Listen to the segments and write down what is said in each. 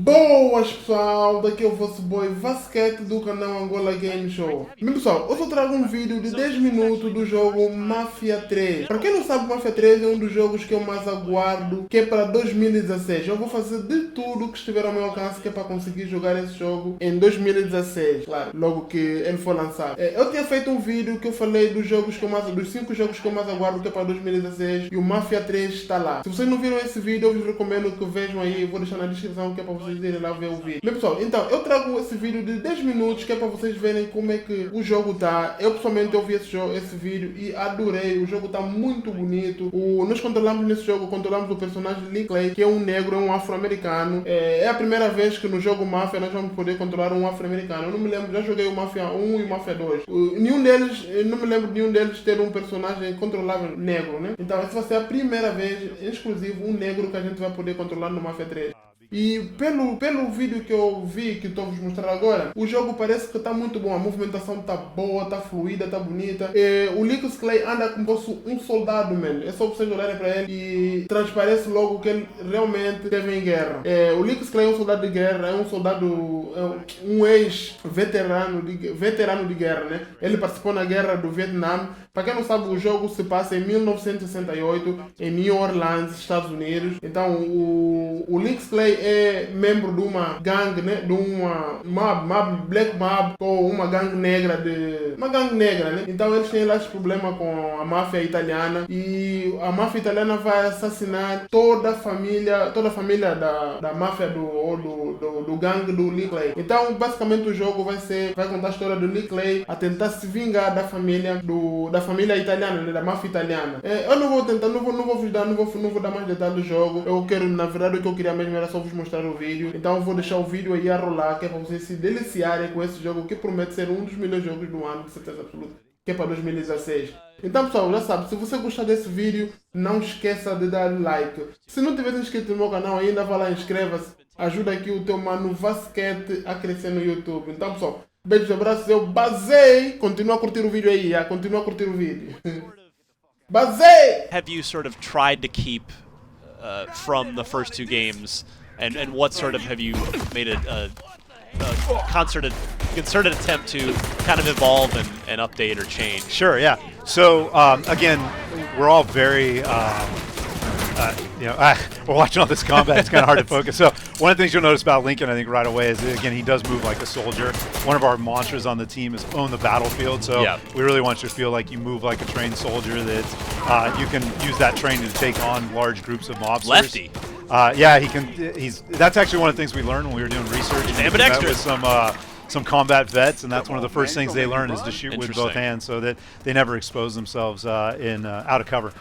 Boas pessoal, daqui é o vosso boy Vasquete do canal Angola Game Show. Bem pessoal, hoje eu trago um vídeo de 10 minutos do jogo Mafia 3. Para quem não sabe, Mafia 3 é um dos jogos que eu mais aguardo, que é para 2016. Eu vou fazer de tudo que estiver ao meu alcance que é para conseguir jogar esse jogo em 2016, claro, logo que ele for lançado. Eu tinha feito um vídeo que eu falei dos 5 jogos que eu mais aguardo que é para 2016 e o Mafia 3 está lá. Se vocês não viram esse vídeo, eu vos recomendo que vejam aí, eu vou deixar na descrição que é para vocês irem lá ver o vídeo. Bem pessoal, então eu trago esse vídeo de 10 minutos que é para vocês verem como é que o jogo tá. Eu pessoalmente ouvi esse vídeo e adorei, o jogo tá muito bonito. Nós controlamos nesse jogo, controlamos o personagem Lee Clay, que é um negro, é um afro-americano. É a primeira vez que no jogo Mafia nós vamos poder controlar um afro-americano. Eu não me lembro, já joguei o Mafia 1 e o Mafia 2. Nenhum deles, eu não me lembro de nenhum deles ter um personagem controlável negro, né? Então essa vai ser a primeira vez, exclusivo, um negro que a gente vai poder controlar no Mafia 3. E pelo vídeo que eu vi, que estou vos mostrar agora, o jogo parece que está muito bom, a movimentação está boa, está fluida, está bonita. O Lee Clay anda como se fosse um soldado, mano. É só vocês olharem para ele e transparece logo que ele realmente esteve em guerra. O Lee Clay é um soldado de guerra, é um soldado, um ex-veterano de guerra, né? Ele participou na guerra do Vietnã. Para quem não sabe, o jogo se passa em 1968, em New Orleans, Estados Unidos. Então, o Lee Clay é membro de uma gangue, né? De uma Black Mob, ou uma gangue negra, né? Então eles têm lá esse problema com a máfia italiana e a máfia italiana vai assassinar toda a família da máfia do gangue do Lee Clay. Então basicamente o jogo vai contar a história do Lee Clay a tentar se vingar da família italiana, né? Da máfia italiana. Eu não vou dar mais detalhes do jogo. Na verdade o que eu queria mesmo era só vos mostrar o vídeo. Então eu vou deixar o vídeo aí a rolar, que é para vocês se deliciarem com esse jogo que promete ser um dos melhores jogos do ano, de certeza absoluta, que é para 2016. Então pessoal, já sabe, se você gostar desse vídeo, não esqueça de dar like. Se não tiver inscrito no meu canal ainda, vá lá e inscreva-se. Ajuda aqui o teu mano Vasquete a crescer no YouTube. Então pessoal, beijos e abraços, eu basei. Continua a curtir o vídeo aí, continua a curtir o vídeo. Basei! Have you sort of tried to keep from the first two games, and what sort of have you made a concerted attempt to kind of evolve and update or change? Sure, yeah. So again, we're all very we're watching all this combat, it's kind of hard to focus. So one of the things you'll notice about Lincoln, I think, right away is, again, he does move like a soldier. One of our mantras on the team is own the battlefield. So we really want you to feel like you move like a trained soldier, that you can use that training to take on large groups of mobsters. Lefty. Yeah, that's actually one of the things we learned when we were doing research. He's ambidextrous. With some combat vets, and that's one of the first things they learn is to shoot with both hands, so that they never expose themselves out of cover.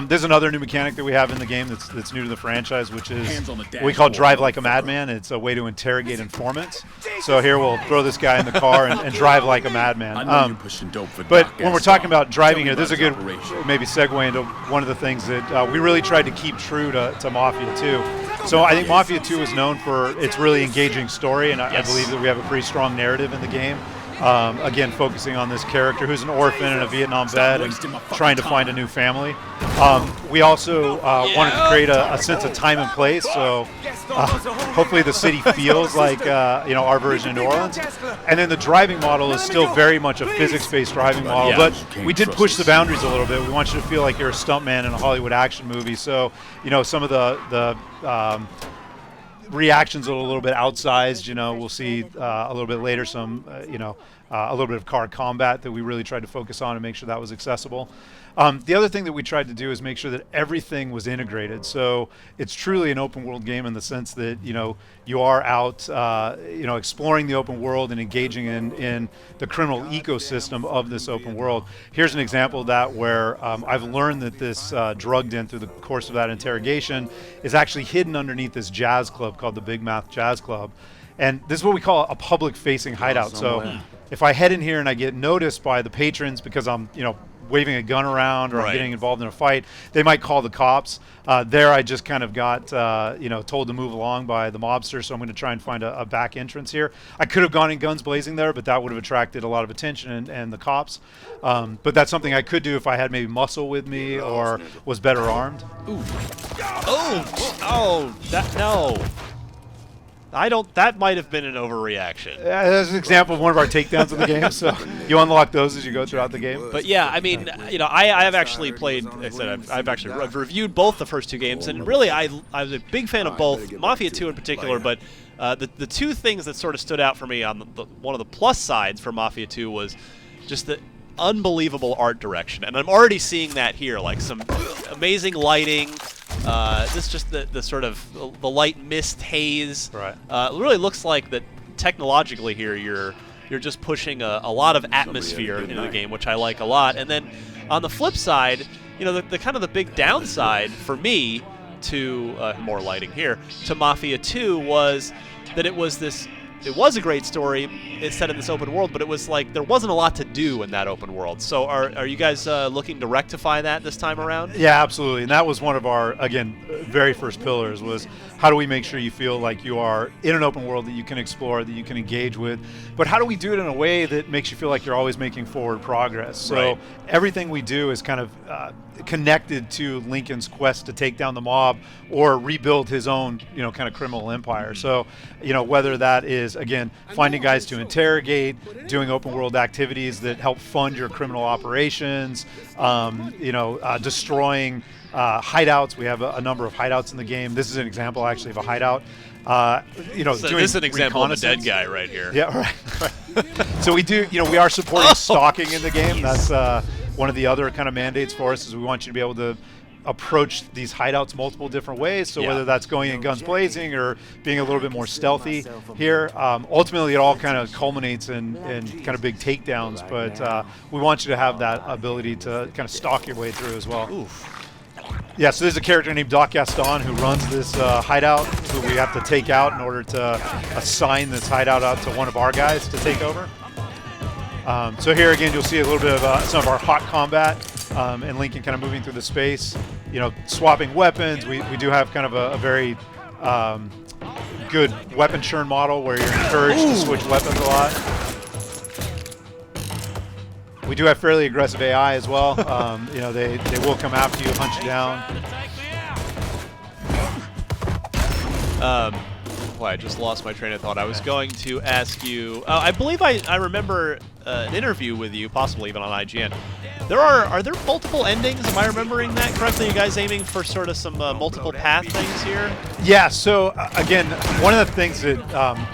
There's another new mechanic that we have in the game that's new to the franchise, which is what we call drive like a madman. It's a way to interrogate informants. So here we'll throw this guy in the car and drive like a madman. But when we're talking about driving here, this is a good maybe segue into one of the things that we really tried to keep true to Mafia 2. So I think Mafia 2 is known for its really engaging story, and I believe that we have a pretty strong narrative in the game. Again, focusing on this character who's an orphan and a Vietnam vet and trying to find a new family. We also wanted to create a sense of time and place, so hopefully the city feels like our version of New Orleans. And then the driving model is still very much a physics-based driving model, but we did push the boundaries a little bit. We want you to feel like you're a stuntman in a Hollywood action movie. So some of the reactions are a little bit outsized. We'll see a little bit later some a little bit of car combat that we really tried to focus on and make sure that was accessible. The other thing that we tried to do is make sure that everything was integrated. So it's truly an open world game in the sense that you are out exploring the open world and engaging in the criminal ecosystem of this open world. Here's an example of that where I've learned that this drug den through the course of that interrogation is actually hidden underneath this jazz club called the Big Mouth Jazz Club. And this is what we call a public facing hideout. So if I head in here and I get noticed by the patrons because I'm waving a gun around or I'm getting involved in a fight, they might call the cops. There I just kind of got told to move along by the mobster, so I'm going to try and find a back entrance here. I could have gone in guns blazing there, but that would have attracted a lot of attention and the cops. But that's something I could do if I had maybe muscle with me or was better armed. Ooh. Oh, no. That might have been an overreaction. That's an example of one of our takedowns of the game. So you unlock those as you go throughout the game. But yeah, I mean, you know, I have actually played. Like I said, I've reviewed both the first 2 games, and really, I was a big fan of both, Mafia 2 in particular. But the 2 things that sort of stood out for me on one of the plus sides for Mafia 2 was just the unbelievable art direction, and I'm already seeing that here, like some amazing lighting. This just the sort of the light mist haze. Right. It really looks like that technologically here you're just pushing a lot of atmosphere into the game, which I like a lot. And then on the flip side, you know, the kind of the big downside for me to more lighting here to Mafia 2 was that it was a great story. It's set in this open world, but it was like there wasn't a lot to do in that open world. So are you guys looking to rectify that this time around? Yeah, absolutely. And that was one of our, again, very first pillars was how do we make sure you feel like you are in an open world that you can explore, that you can engage with, but how do we do it in a way that makes you feel like you're always making forward progress? So everything we do is kind of connected to Lincoln's quest to take down the mob or rebuild his own, you know, kind of criminal empire. So, you know, whether that is, again, finding guys to interrogate, doing open world activities that help fund your criminal operations, you know, destroying hideouts. We have a number of hideouts in the game. This is an example, actually, of a hideout. You know, so doing this is an example of a dead guy right here. Yeah, right. So we do, you know, we are supporting stalking in the game. That's one of the other kind of mandates for us is we want you to be able to approach these hideouts multiple different ways. So whether that's going in guns blazing or being a little bit more stealthy here, ultimately it all kind of culminates in kind of big takedowns. But we want you to have that ability to kind of stalk your way through as well. Oof. Yeah, so there's a character named Doc Gaston who runs this hideout, who we have to take out in order to assign this hideout out to one of our guys to take over. So here again, you'll see a little bit of some of our hot combat and Lincoln kind of moving through the space, you know, swapping weapons. We do have kind of a very good weapon churn model where you're encouraged to switch weapons a lot. We do have fairly aggressive AI as well. You know, they will come after you, hunt you down. Boy, I just lost my train of thought. I was going to ask you. I believe I remember an interview with you, possibly even on IGN. Are there multiple endings? Am I remembering that correctly? You guys aiming for sort of some multiple path things here? Yeah. So again, one of the things that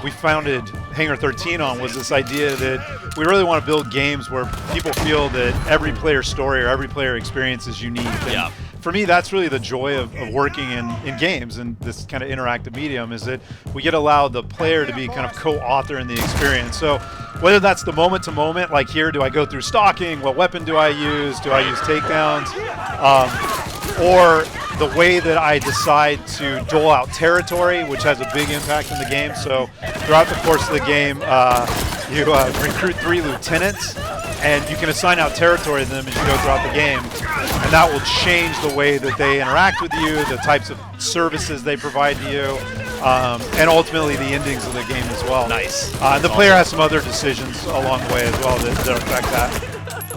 we founded Hangar 13 on was this idea that we really want to build games where people feel that every player story or every player experience is unique. And for me, that's really the joy of working in games and this kind of interactive medium is that we get to allow the player to be kind of co-author in the experience. So whether that's the moment-to-moment, like here, do I go through stalking? What weapon do I use? Do I use takedowns? Or the way that I decide to dole out territory, which has a big impact in the game. So throughout the course of the game, you recruit 3 lieutenants, and you can assign out territory to them as you go throughout the game. And that will change the way that they interact with you, the types of services they provide to you, and ultimately the endings of the game as well. Nice. And the player has some other decisions along the way as well that affect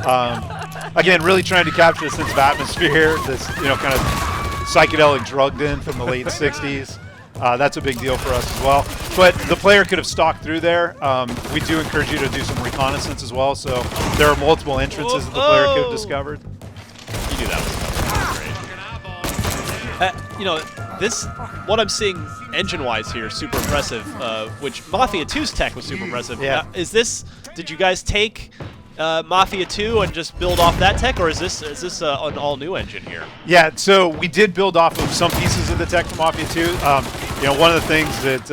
that. Again, really trying to capture a sense of atmosphere, this kind of psychedelic drugged in from the late 60s. That's a big deal for us as well. But the player could have stalked through there. We do encourage you to do some reconnaissance as well. So there are multiple entrances that the player could have discovered. You do that was what I'm seeing engine-wise here is super impressive, which Mafia 2's tech was super impressive. Yeah. Did you guys take Mafia 2 and just build off that tech, or is this an all-new engine here? Yeah, so we did build off of some pieces of the tech from Mafia 2. One of the things that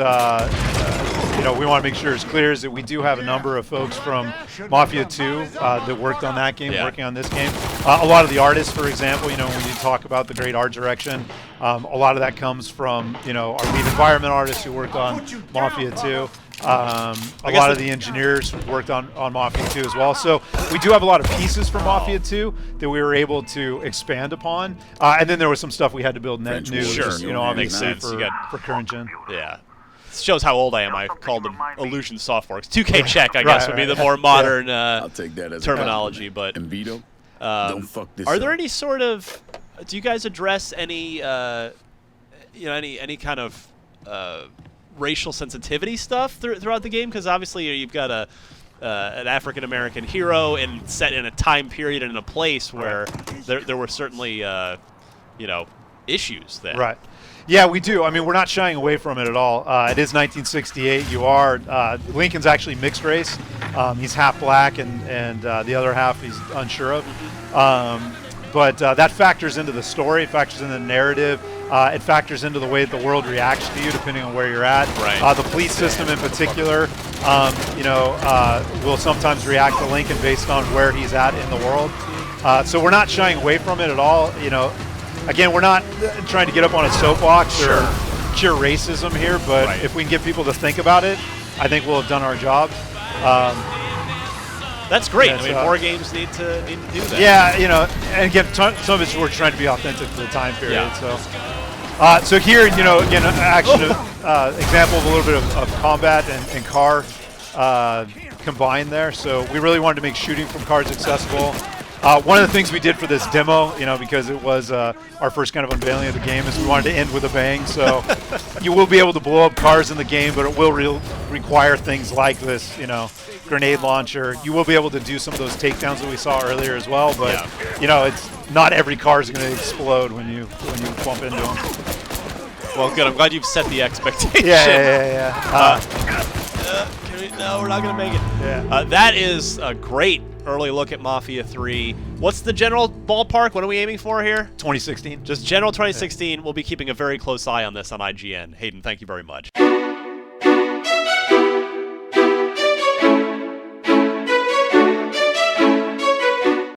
we want to make sure is clear is that we do have a number of folks from Mafia 2 that worked on that game, working on this game. A lot of the artists, for example, when you talk about the great art direction, a lot of that comes from our lead environment artists who worked on Mafia 2. A lot of the engineers worked on Mafia 2 as well. So we do have a lot of pieces from Mafia 2 that we were able to expand upon. And then there was some stuff we had to build net new, just, obviously for current gen. Yeah. This shows how old I am. I called them Illusion Softworks. 2K Check, I guess, would be the more modern I'll take that as terminology. But don't fuck this are there up. any sort of? Do you guys address any any kind of racial sensitivity stuff throughout the game? Because obviously you've got an African American hero and set in a time period and in a place where there were certainly issues there. Right. Yeah, we do. I mean, we're not shying away from it at all. It is 1968. You are Lincoln's actually mixed race. He's half black, and the other half he's unsure of. But that factors into the story. It factors into the narrative. It factors into the way that the world reacts to you, depending on where you're at. Right. The police system, in particular, will sometimes react to Lincoln based on where he's at in the world. So we're not shying away from it at all. Again, we're not trying to get up on a soapbox or cure racism here, but if we can get people to think about it, I think we'll have done our job. That's great. I mean, more games need to do that. Yeah, and again, some of it's we're trying to be authentic to the time period. Yeah. So here, again, action example of a little bit of combat and car combined there. So we really wanted to make shooting from cars accessible. One of the things we did for this demo, because it was our first kind of unveiling of the game, is we wanted to end with a bang. So you will be able to blow up cars in the game, but it will require things like this, grenade launcher. You will be able to do some of those takedowns that we saw earlier as well, but it's not every car is going to explode when you bump into them. Well, good. I'm glad you've set the expectation. Yeah. No, we're not going to make it. Yeah. That is a great early look at Mafia 3. What's the general ballpark? What are we aiming for here? 2016. Just general 2016. We'll be keeping a very close eye on this on IGN. Hayden, thank you very much.